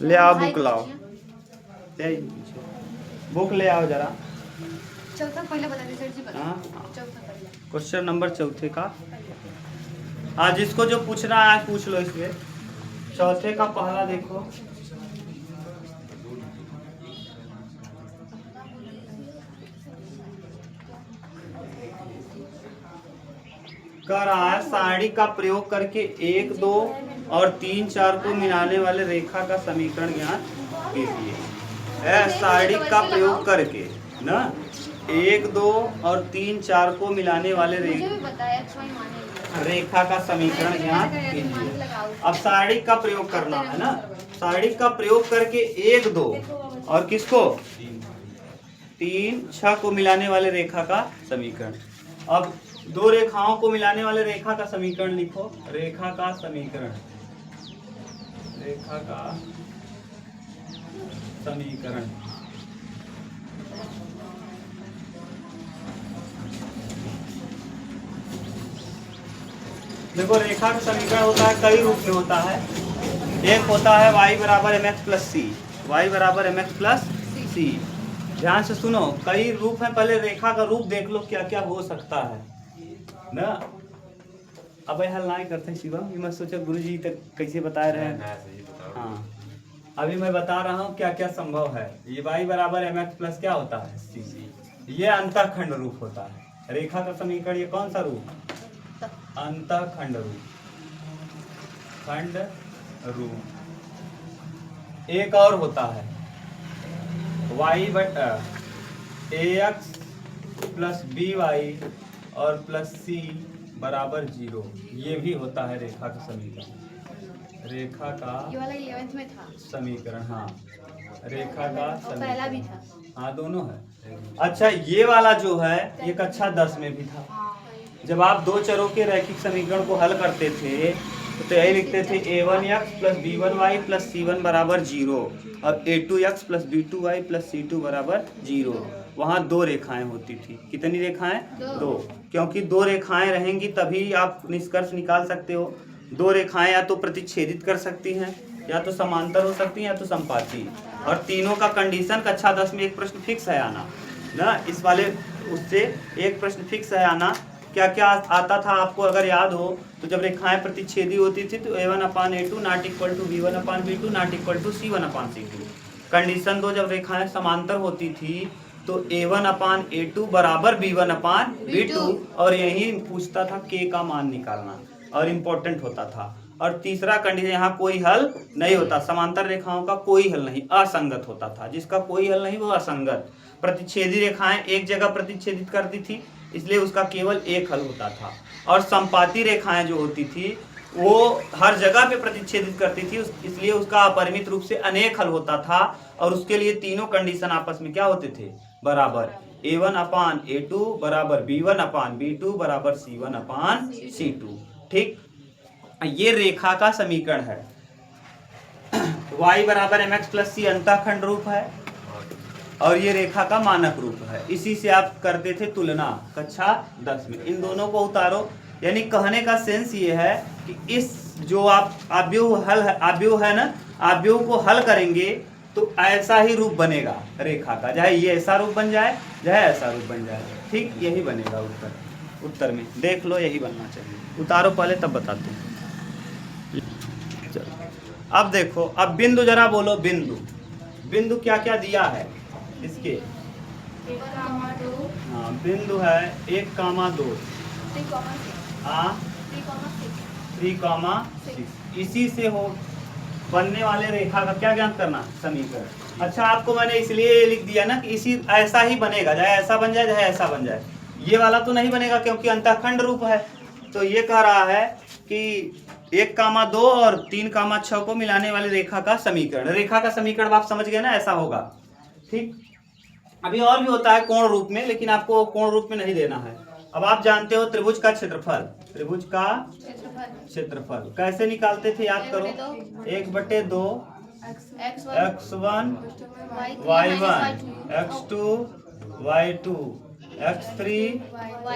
ले आओ बुक लाओ, बुक ले आओ जरा। चौथा पहले बता दे सर जी, बता। हाँ चौथा पहला क्वेश्चन नंबर चौथे का। हाँ जिसको जो पूछना है पूछ लो इसमें। चौथे का पहला देखो, कह रहा है सारणी का प्रयोग करके 1, 2 और 3, 4 को मिलाने वाले रेखा का समीकरण ज्ञात कीजिए। सारणी का प्रयोग करके ना 1, 2 और 3, 4 को मिलाने वाले रेखा का समीकरण ज्ञात कीजिए। अब सारणी का प्रयोग करना है ना, सारणी का प्रयोग करके 1, 2 और किसको 3, 6 को मिलाने वाले रेखा का समीकरण। अब दो रेखाओं को मिलाने वाले रेखा का समीकरण लिखो। रेखा का समीकरण, रेखा का समीकरण। देखो रेखा का समीकरण होता है कई रूप में होता है। एक होता है y बराबर mx प्लस सी, y बराबर mx प्लस सी। ध्यान से सुनो, कई रूप है, पहले रेखा का रूप देख लो क्या क्या हो सकता है ना। अब हल नहीं करते शिवम, ये मत सोचो गुरुजी तक कैसे बता रहे हैं। हाँ अभी मैं बता रहा हूँ क्या क्या संभव है। ये y बराबर mx प्लस क्या होता है सी, ये अंतःखंड रूप होता है। रेखा का समीकरण ये कौन सा रूप, अंतःखंड रूप, खंड रूप। एक और होता है y बटा ax प्लस बी वाई और प्लस सी बराबर 0, ये भी होता है रेखा का समीकरण। रेखा का ये वाला 11th में था समीकरण, हाँ रेखा का और पहला भी था। हाँ दोनों है। अच्छा ये वाला जो है ये कक्षा 10 में भी था। जब आप दो चरों के रैखिक समीकरण को हल करते थे तो यही लिखते थे a1x plus b1y plus c1 बराबर 0 और a2x plus b2y plus c2 बराबर 0। वहाँ दो रेखाएं होती थी। कितनी रेखाएं, दो। क्योंकि दो रेखाएं रहेंगी तभी आप निष्कर्ष निकाल सकते हो। दो रेखाएं या तो प्रतिच्छेदित कर सकती हैं, या तो समांतर हो सकती हैं, या तो संपाती। और तीनों का कंडीशन कक्षा 10 में एक प्रश्न फिक्स है आना ना, इस वाले उससे एक प्रश्न फिक्स है आना। क्या क्या आता था आपको अगर याद हो तो, जब रेखाएं प्रतिच्छेदी होती थी तो a1/a2 not equal to b1/b2 not equal to c1/c2। Condition 2 जब रेखाएं समांतर होती थी तो a1/a2 बराबर b1/b2, और यही पूछता था k का मान निकालना और इम्पोर्टेंट होता था। और तीसरा कंडीशन, यहाँ कोई हल नहीं होता, समांतर रेखाओं का कोई हल नहीं, असंगत होता था। जिसका कोई हल नहीं वो असंगत। प्रतिच्छेदी रेखाएं एक जगह प्रतिच्छेदित करती थी इसलिए उसका केवल एक हल होता था। और संपाती रेखाएं जो होती थी वो हर जगह पे प्रतिच्छेदित करती थी, इसलिए उसका अपरिमित रूप से अनेक हल होता था। और उसके लिए तीनों कंडीशन आपस में क्या होते थे, बराबर। a1/a2 बराबर b1/b2 बराबर c1/c2। ठीक, ये रेखा का समीकरण है। y बराबर mx प्लस सी अंतःखंड रूप है और ये रेखा का मानक रूप है। इसी से आप करते थे तुलना कक्षा 10 में। इन दोनों को उतारो, यानी कहने का सेंस ये है कि इस जो आप आव्यूह है ना, आव्यूह को हल करेंगे तो ऐसा ही रूप बनेगा रेखा का, चाहे ये ऐसा रूप बन जाए चाहे ऐसा रूप बन जाए। ठीक, यही बनेगा उत्तर में। देख लो यही बनना चाहिए। उतारो पहले तब बताते हैं। अब देखो, अब बिंदु जरा बोलो, बिंदु क्या क्या दिया है इसके। 1,2 हाँ बिंदु है 1,2 हाँ 3,6। इसी से हो बनने वाले रेखा का क्या ज्ञात करना, समीकरण। अच्छा आपको मैंने इसलिए लिख दिया ना कि इसी ऐसा ही बनेगा, चाहे ऐसा बन जाए चाहे ऐसा बन जाए। ये वाला तो नहीं बनेगा क्योंकि अंतःखंड रूप है। तो ये कह रहा है कि 1,2 और 3,6 को मिलाने वाली रेखा का समीकरण। रेखा का समीकरण आप समझ गए ना, ऐसा होगा। ठीक, अभी और भी होता है कोण रूप में, लेकिन आपको कोण रूप में नहीं देना है। अब आप जानते हो त्रिभुज का क्षेत्रफल, त्रिभुज का क्षेत्रफल कैसे निकालते थे, याद करो। 1/2 x1 y1 x2 y2 x3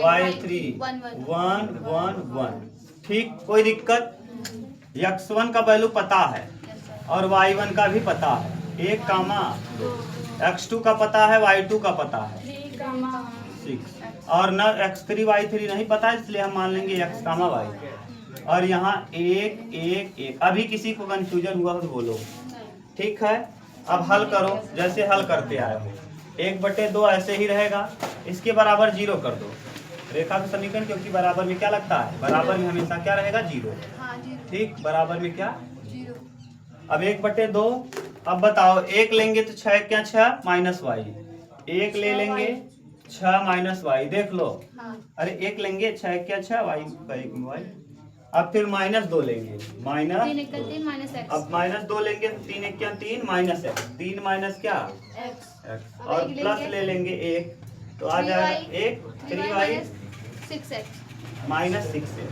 y3 1 1 1। ठीक, कोई दिक्कत। x1 का वैल्यू पता है, और y1 का भी पता है, 1 कामा 2, x2 का पता है, y2 का पता है 3 कामा 6, और न x3 y3 नहीं पता है, इसलिए हम मान लेंगे x कामा y। और यहाँ 1 1 1। अभी किसी को कंफ्यूजन हुआ हो तो बोलो। ठीक है, अब हल करो जैसे हल करते आए हो। 1/2 ऐसे ही रहेगा, इसके बराबर 0 कर दो रेखा का समीकरण, क्योंकि बराबर में क्या लगता है, बराबर में हमेशा क्या रहेगा, 0। हाँ 0 ठीक, बराबर में क्या 0। अब 1/2। अब बताओ 1 लेंगे तो 6 क्या 6 माइनस वाई, 1 ले लेंगे 6 माइनस वाई, देख लो। हाँ अरे 1 लेंगे 6 क्या 6 वाई वाई। अब फिर -2 लेंगे, 3 माइनस, एकल 3 माइनस x। अब -2 लेंगे तो 3 1 क्या 3 माइनस एक्स, 3 माइनस क्या x। एक्स, अब और एक प्लस लेंगे। ले लेंगे 1, तो आ 3y जाएगा 1 3y माइनस 6x। माइनस 6।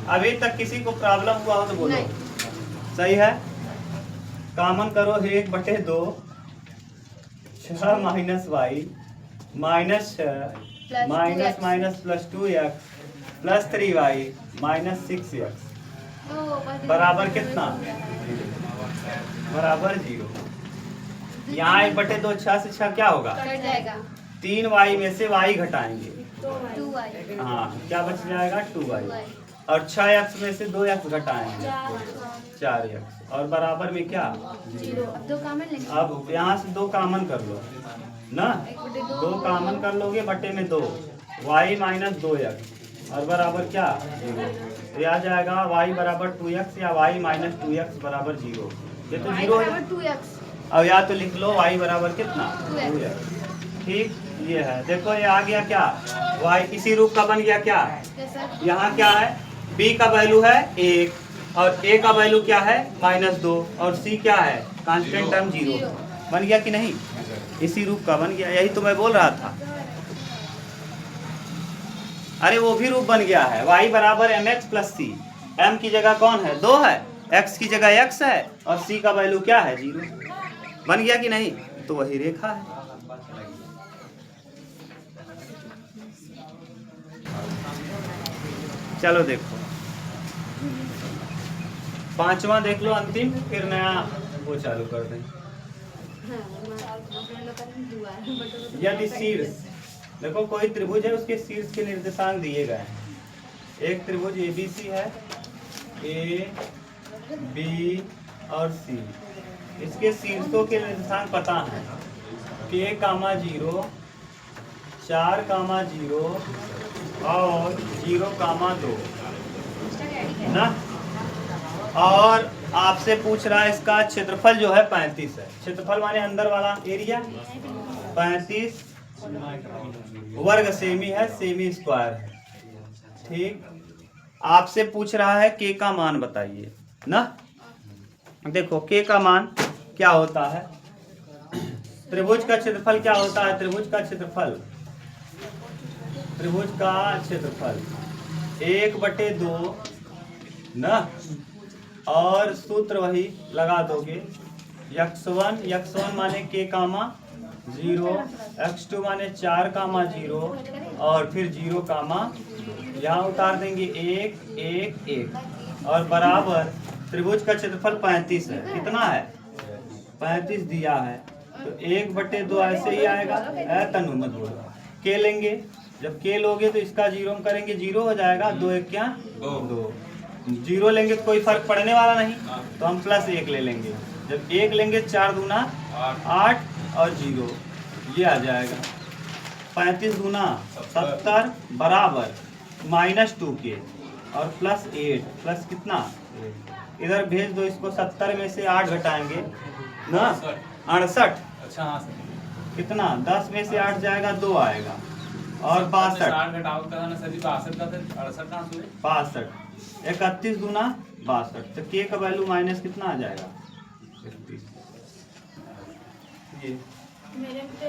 अभी तक किसी को प्रॉब्लम हुआ हो तो बोलो। नहीं। सही है, कॉमन करो 1/2, 6 minus Y minus 6 minus 2x। Minus plus 2x plus 3y minus 6x तो बस बराबर कितना, बराबर 0। यहाँ 1/2 6 से 6 क्या होगा, कट जाएगा 3y में से y घटाएंगे, 2y। हाँ क्या बच जाएगा 2y, और 6x में से 2x घटाएंगे 4x, और बराबर में क्या 0। अब 2 कॉमन लेंगे। अब यहाँ से 2 कॉमन कर लो ना, 1/2 2 कॉमन कर लोगे, बटे में 2 y माइनस 2x और बराबर क्या 0। ये आ जाएगा y बराबर 2x या y माइनस 2x बराबर 0। ये तो y 0 है। बराबर 2x। अब या तो लिख लो y बराबर कितना 2x। 2x। ठीक, ये है, देखो ये आ गया क्या y इसी रूप का बन गया क्या। कैसा। यहाँ क्या है, b का वैल्यू है 1 और a का वैल्यू क्या है -2 और c क्या है कांस्टेंट टर्म 0। बन गया कि नहीं, इसी रूप का बन गया, यही तो मैं बोल रहा था। अरे वो भी रूप बन गया है, y बराबर mx प्लस सी, m की जगह कौन है 2 है, x की जगह x है और c का वैल्यू क्या है 0। बन गया कि नहीं, तो वही रेखा है। चलो देखो 5वां देख लो अंतिम, फिर नया वो चालू कर दें। यदि शीर्ष, देखो कोई त्रिभुज है, उसके शीर्ष के निर्देशांक दिए गए हैं। एक त्रिभुज ABC है, A, B और C, इसके शीर्षों के निर्देशांक पता है, K, 0 4, 0 और 0, 2 ना। और आपसे पूछ रहा है इसका क्षेत्रफल जो है 35 है, क्षेत्रफल माने अंदर वाला एरिया, 35 वर्ग सेमी है, सेमी स्क्वायर है। ठीक, आपसे पूछ रहा है के का मान बताइए ना। देखो के का मान क्या होता है, त्रिभुज का क्षेत्रफल क्या होता है, त्रिभुज का क्षेत्रफल 1/2 ना, और सूत्र वही लगा दोगे, x1 माने k, 0, x2 माने 4, 0 और फिर 0, यहाँ उतार देंगे 1 1 1 और बराबर त्रिभुज का क्षेत्रफल 35 है। कितना है 35 दिया है, तो 1/2 ऐसे ही आएगा, तनु मत बोलो। के लेंगे, जब के लोगे तो इसका 0 हम करेंगे 0 हो जाएगा, 2 1 क्या 2, 0 लेंगे तो कोई फर्क पड़ने वाला नहीं, तो हम +1 ले लेंगे, जब 1 लेंगे 4 दूना 8 और 0, ये आ जाएगा 35 दूना 70 बराबर -2 के और +8 प्लस कितना, इधर भेज दो इसको, 70 में से 8 घटाएंगे ना 68, अच्छा हाँ सर, कितना 10 में से 8 जाएगा 2 आएगा और 62 60 घटाओ का ना सर जी, 62 का फिर 68 कहाँ से हुए? 62 31 दूना 62, तो के का वैल्यू माइनस कितना आ जाएगा 31। ये मेरे पे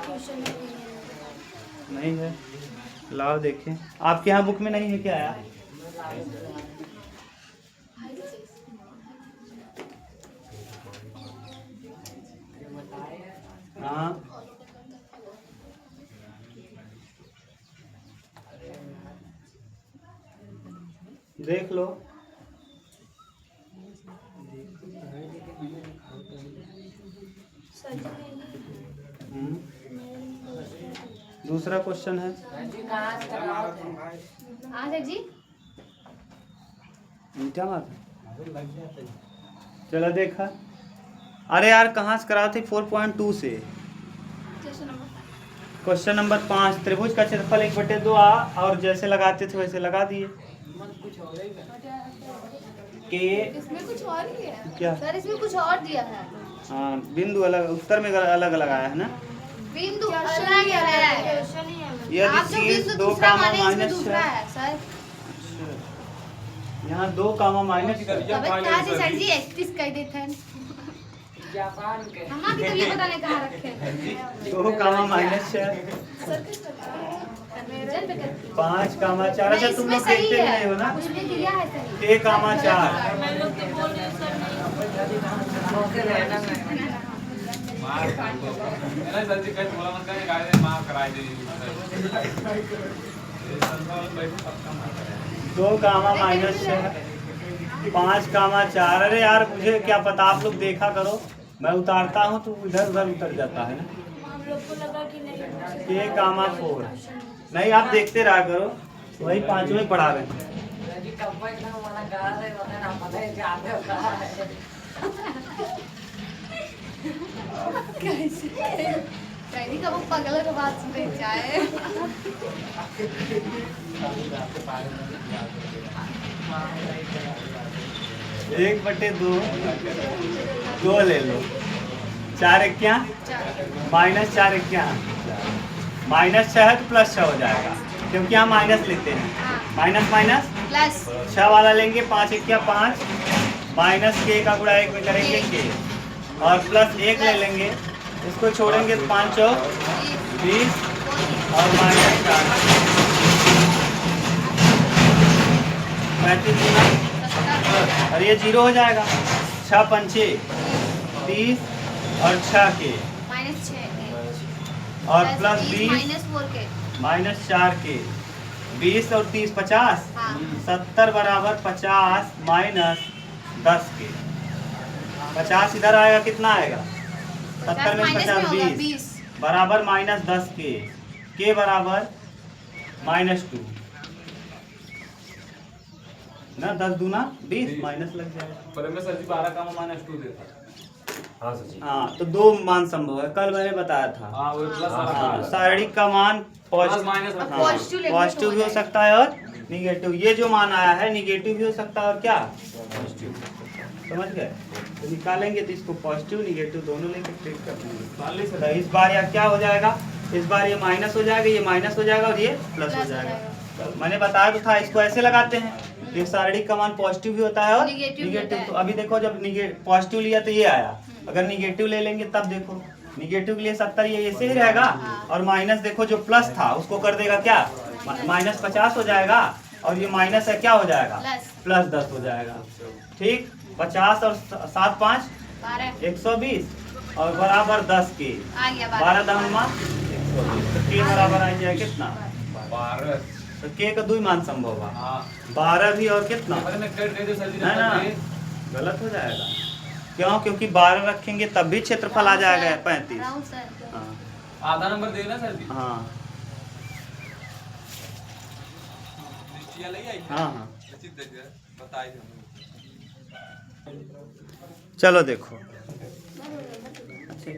ट्यूशन नहीं है, लाओ देखें, आपके यहाँ बुक में नहीं है क्या आया। हाँ देख लो, दूसरा क्वेश्चन है हाँ सर जी। क्या बात है? चलो देखा। अरे यार कहाँ से करा थे? 4.2 से। क्वेश्चन नंबर 5, त्रिभुज का क्षेत्रफल 1/2 और जैसे लगाते थे वैसे लगा दिए कि इसमें कुछ और ही है क्या? सर, इसमें कुछ और दिया है। हाँ, बिंदु अलग, उत्तर में अलग लगाया है ना। बिंदु अलग है। यदि आप जो शीर्ष बिंदु 2 दूसरा कामा माने इसमें माइनस दूसरा है सर। यहाँ 2 कामा माइनस तब कहाँ से सर जी 31 कर देते हैं। हम अभी तो ये पता नहीं कहाँ रखे हैं। 2 कामा माइनस 6 5 कामा 4। अच्छा तुम लोग सही देखते नहीं हो ना। है, उसमें दिया है सही। 6 कामा 4। नहीं सर जी कहीं बोला मत कहीं गाड़ी माफ कराई दे 2 कामा माइनस 6 5 कामा 4। अरे यार मुझे क्या पता, आप लोग देखा करो। मैं उतारता हूँ तो इधर उधर उतर जाता है ना। हम लोग को लगा कि नहीं 6 कामा 4। नहीं आप देखते रहा करो, वही 5वें पढ़ा रहे हैं। कैदी का वो पगला का बात सुन रही चाहे। 1/2 2 ले लो। 4 क्या माइनस 4 क्या माइनस 6 है तो प्लस 6 हो जाएगा, क्योंकि हम माइनस लेते हैं। माइनस माइनस प्लस 6 वाला लेंगे। 5 क्या 5 माइनस के का गुणा 1 में करेंगे के, और प्लस 1 ले लेंगे। इसको छोड़ेंगे तो 5 चौक 20 और माइनस 4 35 गुना, और ये 0 हो जाएगा। 6 पंचे 30 और 6 के माइनस 6 और प्लस 20 माइनस 4 के माइनस 4 के 20 और 30 50 हाँ। 70 बराबर 50 माइनस 10 के। 50 इधर आएगा, कितना आएगा? 70 में 50 20 बराबर माइनस 10 के बराबर -2 ना। 10 दूना 20 माइनस लग जाएगा। पर मैं सर जी 12 का -2 देता। हाँ सर जी। हाँ तो 2 मान संभव है, कल मैंने बताया था। हाँ वो प्लस हाँ, सारणिक का मान प्लस माइनस पॉजिटिव भी हो सकता है और निगेटिव। ये जो मान आया है निगेटिव भी हो सकता है और क्या पॉजिटिव। समझ गए? तो निकालेंगे तो इसको पॉजिटिव निगेटिव दोनों लेके ट्रीट कर देंगे। तो इस बार या क्या हो जाएगा, इस बार ये माइनस हो जाएगा, ये माइनस हो जाएगा और ये प्लस हो जाएगा। तो मैंने बताया तो था, इसको ऐसे लगाते हैं। ये सारणिक का मान पॉजिटिव भी होता है और निगेटिव। तो अभी देखो जब पॉजिटिव लिया तो ये आया, अगर निगेटिव ले लेंगे तब देखो निगेटिव के लिए 70 ये ऐसे ही रहेगा, और माइनस देखो जो प्लस था उसको कर देगा क्या माइनस 50 हो जाएगा, और ये माइनस है क्या हो जाएगा प्लस 10 हो जाएगा। ठीक, 50 और 7 5 120 और बराबर 10 के 12 दहमा 120। तो के बराबर आ जाएगा कितना 12। तो के का 2 मान संभव है। हाँ 12 भी और कितना अरे मैं कर दे सर जी है ना, गलत हो जाएगा। क्यों? क्योंकि 12 रखेंगे तब भी क्षेत्रफल आ जाएगा 35। हाँ आधा नंबर देना सर जी। हाँ हाँ चलो देखो। अच्छा